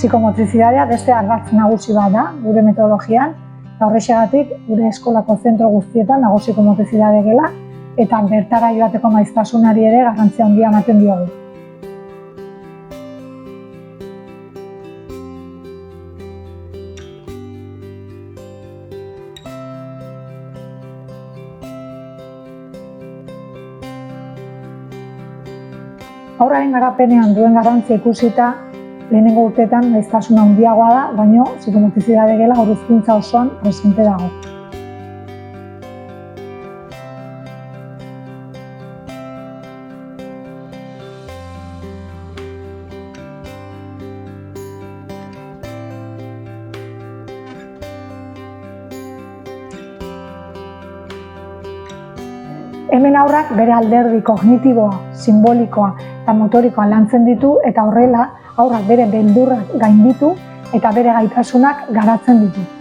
Psikomotrizidadea beste ardatz nagusi bat da gure metodologian, eta horrexegatik gure eskolako zentro guztietan dago psikomotrizidade gela, eta bertara joateko maiztasunari ere garrantzia handia ematen diogu. Haurraren garapenean duen garrantzia ikusita, lehenengo urteetan maiztasuna handiagoa da, baina psikomotrizidade gela haur hezkuntza osoan presente dago. Hemen haurrak bere alderdi kognitiboa, simbolikoa eta motorikoa lantzen ditu, eta horrela haurrak bere beldurrak gainditu eta bere gaitasunak garatzen ditu.